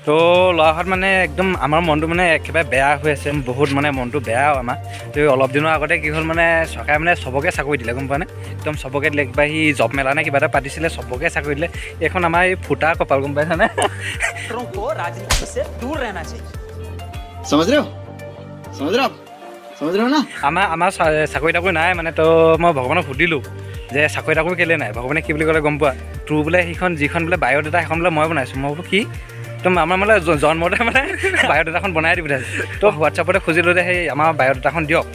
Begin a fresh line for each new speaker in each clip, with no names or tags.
তো ল'ৰাহঁত মানে একদম আমাৰ মনটো মানে একেবাৰে বেয়া হৈ আছে, বহুত মানে মনটো বেয়া আমাৰ। তো অলপ দিনৰ আগতে কি হ'ল মানে চৰকাৰে মানে চবকে চাকৰি দিলে, গম পোৱা নে? একদম চবকে দিলে, কিবা সি জব মেলা নে কিবা এটা পাতিছিলে, চবকে চাকৰি দিলে। এইখন আমাৰ এই ফুটা কপাল, গম পাইছানে? আমাৰ চাকৰি তাকৰি নাই মানে। তো মই ভগৱানক সুধিলোঁ যে চাকৰি তাকৰি কেলৈ নাই? ভগৱানে কি বুলি ক'লে গম পোৱা? তোৰ বোলে সেইখন যিখন বোলে বায়'ডাটা সেইখন বোলে মই বনাইছোঁ। মই বোলো কি? তো আমাৰ মানে জন্মতে মানে বায়'ডাটাখন বনাই দি পঠাইছে। তো হোৱাটছআপতে খুজিলোঁ যে সেই আমাৰ বায়'ডাটাখন দিয়ক।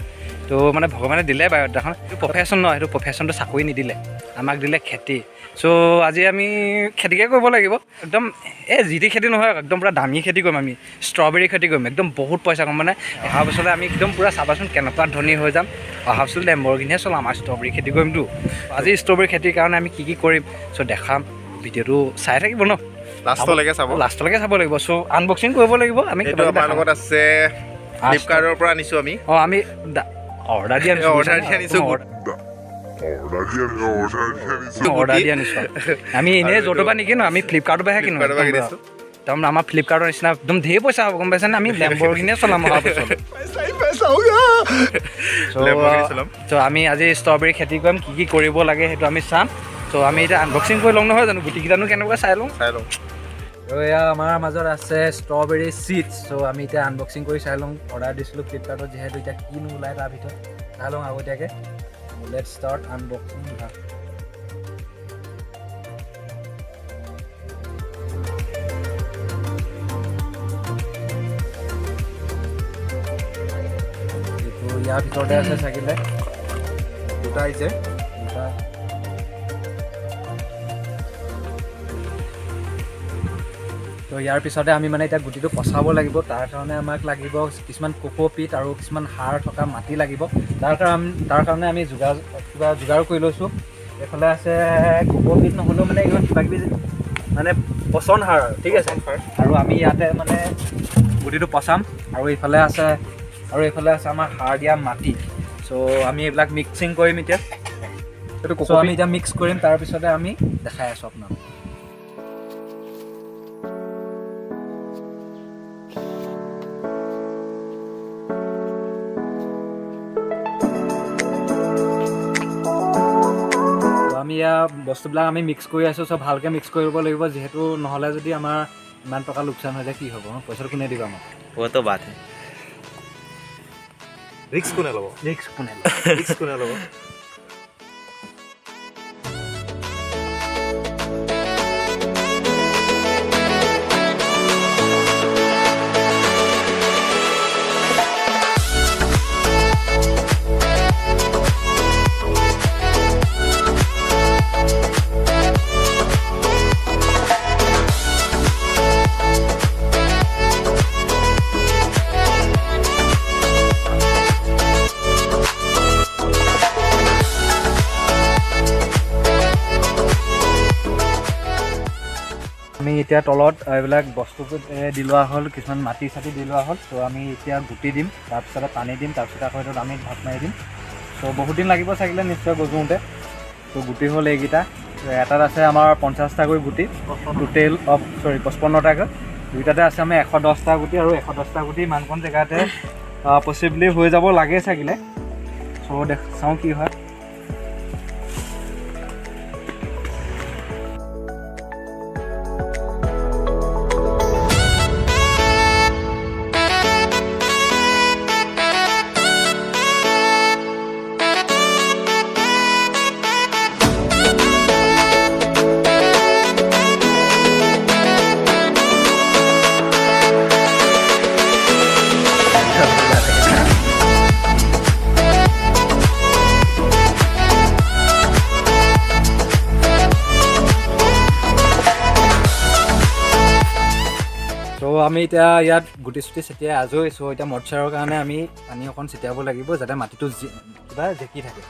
তো মানে ভগৱানে দিলে বায়'ডাটাখন। সেইটো প্ৰফেশ্যন নহয়, সেইটো প্ৰফেশ্যনটো চাকৰি নিদিলে, আমাক দিলে খেতি। চ' আজি আমি খেতিকে কৰিব লাগিব একদম। যি টি খেতি নহয়, একদম পূৰা দামী খেতি কৰিম আমি। ষ্ট্ৰবেৰী খেতি কৰিম, একদম বহুত পইচা কম মানে। অহা বছৰলৈ আমি একদম পূৰা চাবাচোন কেনেকুৱা ধনী হৈ যাম। অহা বছৰলৈ লেম্বৰগিনিহে চলাম, আমাৰ ষ্ট্ৰবেৰী খেতি কৰিমতো। আজি ষ্ট্ৰবেৰী খেতিৰ কাৰণে আমি কি কৰিম চ' দেখাম। ভিডিঅ'টো চাই থাকিব ন, লাষ্টলৈকে চাব লাগিব। চ' আনবক্সিং কৰিব লাগিব আমি।
আমাৰ লগত আছে ফ্লিপকাৰ্টৰ পৰা আনিছোঁ আমি।
আমি অৰ্ডাৰ দি আনিছোঁ। আমি এনেই য'ৰ পৰা নিকিনো, আমি ফ্লিপকাৰ্টৰ পৰাহে কিনো। একদম আমাৰ ফ্লিপকাৰ্টৰ নিচিনা একদম ঢেৰ পইচা হ'ব, গম পাইছেনে? আমি লেম্বৰগিনিয়ে চলাম অহা বছৰ। ত' আমি আজি ষ্ট্ৰবেৰী খেতি কৰিম, কি কৰিব লাগে সেইটো আমি চাম। ত' আমি এতিয়া আনবক্সিং কৰি লওঁ নহয় জানো, গুটিকেইটানো কেনেকুৱা চাই লওঁ। তো এয়া আমাৰ মাজত আছে ষ্ট্ৰবেৰী চিডছ। চ' আমি এতিয়া আনবক্সিং কৰি চাই লওঁ। অৰ্ডাৰ দিছিলোঁ ফ্লিপকাৰ্টত, যিহেতু এতিয়া কিনো ওলায় তাৰ ভিতৰত চাই লওঁ আগতীয়াকৈ। Let's start unboxing. ইয়াৰ ভিতৰতে আছে চাগিলে দুটা আহিছে, দুটা। তো ইয়াৰ পিছতে আমি মানে এতিয়া গুটিটো পচাব লাগিব। তাৰ কাৰণে আমাক লাগিব কিছুমান কোকোপিট আৰু কিছুমান সাৰ থকা মাটি লাগিব। তাৰ কাৰণে আমি যোগাৰ কৰি লৈছোঁ। এইফালে আছে কোকোপিট নহ'লেও মানে এইখন কিবাকিবি মানে পচন সাৰ, ঠিক আছে। আৰু আমি ইয়াতে মানে গুটিটো পচাম। আৰু এইফালে আছে আমাৰ সাৰ দিয়া মাটি। চ' আমি এইবিলাক মিক্সিং কৰিম এতিয়া। চ' আমি এতিয়া মিক্স কৰিম, তাৰপিছতে আমি দেখাই আছোঁ আপোনাক। আমি ইয়াৰ বস্তুবিলাক আমি মিক্স কৰি আছোঁ। চব ভালকৈ মিক্স কৰিব লাগিব, যিহেতু নহ'লে যদি আমাৰ ইমান টকা লোকচান হৈ যায় কি হ'ব? পইচাটো কোনে দিব আমাক?
তো বাত হে। ৰিক্স কোনে ল'ব?
আমি এতিয়া তলত এইবিলাক বস্তু দি লোৱা হ'ল, কিছুমান মাটি চাটি দি লোৱা হ'ল। ত' আমি এতিয়া গুটি দিম, তাৰপিছতে পানী দিম, তাৰপিছতে আকৌ এইটোত আমি ঢাক মাৰি দিম। ত' বহুত দিন লাগিব চাগিলে নিশ্চয় গজোঁতে। ত' গুটি হ'ল এইকেইটা। এটাত আছে আমাৰ 50টাকৈ গুটি, টোটেল 55টাকৈ। দুইটাতে আছে আমি 110টা গুটি, আৰু 110টা গুটি ইমানকণ জেগাতে পচিবলি হৈ যাব লাগে চাগিলে। চ' চাওঁ কি হয়। আমি এতিয়া ইয়াত গুটি চুটি ছটিয়াই আজৰি। চ' এতিয়া মটচাৰৰ কাৰণে আমি পানী অকণ ছটিয়াব লাগিব, যাতে মাটিটো কিবা জেকি থাকে।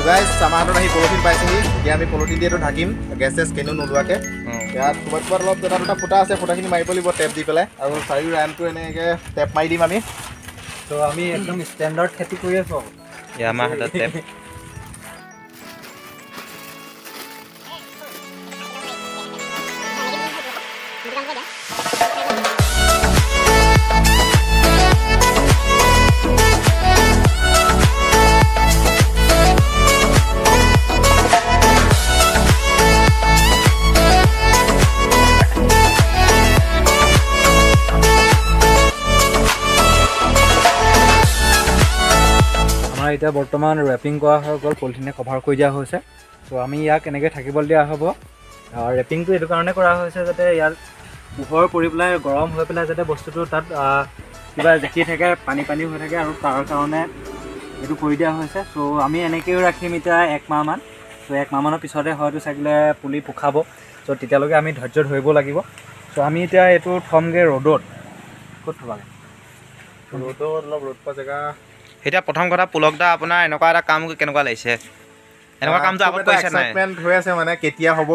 গাইজ আমাৰ হাতত আহি পলিথিন পাইছেহি। এতিয়া আমি পলিথিন দিয়েতো ঢাকিম, গেছ চেছ কেনো নোলোৱাকৈ। ইয়াত ক'ৰবাত অলপ এটা দুটা ফুটা আছে, ফুটাখিনি মাৰিব লাগিব টেপ দি পেলাই, আৰু চাৰিও ৰানটো এনেকৈ টেপ মাৰি দিম আমি।
তো আমি একদম ষ্টেণ্ডাৰ্ড খেতি কৰি আছোঁ।
আমাৰ হাতত টেপ।
এতিয়া বৰ্তমান ৰেপিং কৰা হৈ গ'ল, পলিথিনে কভাৰ কৰি দিয়া হৈছে। ত' আমি ইয়াক এনেকৈ থাকিবলৈ দিয়া হ'ব। ৰেপিংটো এইটো কাৰণে কৰা হৈছে যাতে ইয়াত পোহৰ পৰি পেলাই গৰম হৈ পেলাই যাতে বস্তুটো তাত কিবা জেকি থাকে, পানী হৈ থাকে, আৰু তাৰ কাৰণে এইটো কৰি দিয়া হৈছে। চ' আমি এনেকৈও ৰাখিম এতিয়া 1 মাহমান। চ' 1 মাহমানৰ পিছতে হয়তো চাগিলে পুলি পোখাব। চ' তেতিয়ালৈকে আমি ধৈৰ্য ধৰিব লাগিব। চ' আমি এতিয়া এইটো থ'মগৈ ৰ'দত। ক'ত থ'বাগৈ?
ৰ'দত অলপ ৰ'দ পোৱা জেগা।
এতিয়া প্ৰথম কথা পুলক দা আপোনাৰ এনেকুৱা এটা কাম কেনেকুৱা লাগিছে? এনেকুৱা কামটো আগত কৰিছে নাই?
এক্সাইটমেণ্ট হৈ আছে মানে, কেতিয়া হ'ব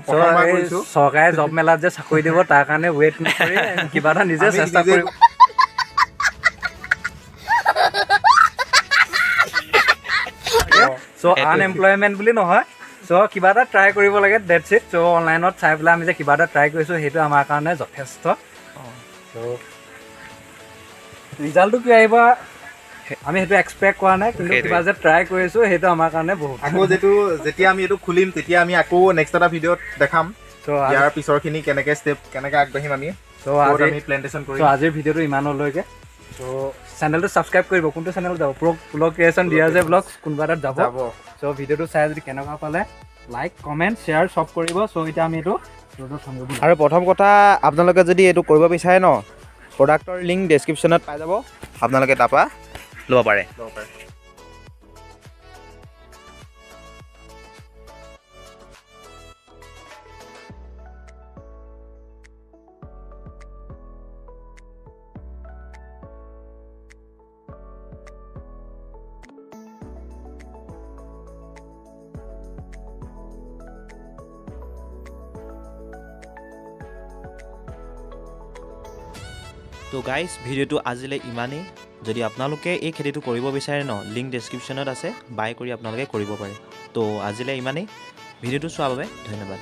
প্ৰথমবাৰ কৰিছোঁ।
চৰকাৰে জব মেলাত যে চাকৰি দিব তাৰ কাৰণে ৱেইট নকৰি কিবা এটা নিজে চেষ্টা কৰিম। চ' আনএমপ্লয়মেণ্ট বুলি নহয়, চ' কিবা এটা ট্ৰাই কৰিব লাগে, ডেটছ ইট। চ' অনলাইনত চাই পেলাই আমি যে কিবা এটা ট্ৰাই কৰিছোঁ সেইটো আমাৰ কাৰণে যথেষ্ট। চ' ৰিজাল্টটো কি আহিব আমি সেইটো এক্সপেক্ট কৰা নাই, কিন্তু কিবা যে ট্ৰাই কৰিছোঁ সেইটো আমাৰ কাৰণে বহুত।
আকৌ যেতিয়া আমি এইটো খুলিম তেতিয়া আমি আকৌ নেক্সট এটা ভিডিঅ'ত দেখাম। চ' ইয়াৰ পিছৰখিনি কেনেকৈ আগবাঢ়িম আমি। চ' আমি প্লেণ্টেশ্যন কৰিম।
চ' আজিৰ ভিডিঅ'টো ইমানলৈকে। চ' চেনেলটো ছাবস্ক্ৰাইব কৰিব। কোনটো চেনেলত যাব? পুলক ক্ৰিয়েশ্যন ডিয়াৰজে ব্লগছ কোনোবা এটাত যাব। চ' ভিডিঅ'টো চাই যদি কেনেকুৱা পালে লাইক, কমেণ্ট, শ্বেয়াৰ চব কৰিব। চ' এতিয়া আমি এইটো
আৰু প্ৰথম কথা আপোনালোকে যদি এইটো কৰিব বিচাৰে ন, প্ৰডাক্টৰ লিংক ডেছক্ৰিপশ্যনত পাই যাব, আপোনালোকে তাৰপৰা ল'ব পাৰে। তো গাইজ ভিডিঅ'টো আজিলৈ ইমানেই। যদি আপোনালোকে এই খেতিটো কৰিব বিচাৰে ন, লিংক ডেছক্ৰিপশ্যনত আছে, বাই কৰি আপোনালোকে কৰিব পাৰে। তো আজিলৈ ইমানেই। ভিডিঅ'টো চোৱাৰ বাবে ধন্যবাদ।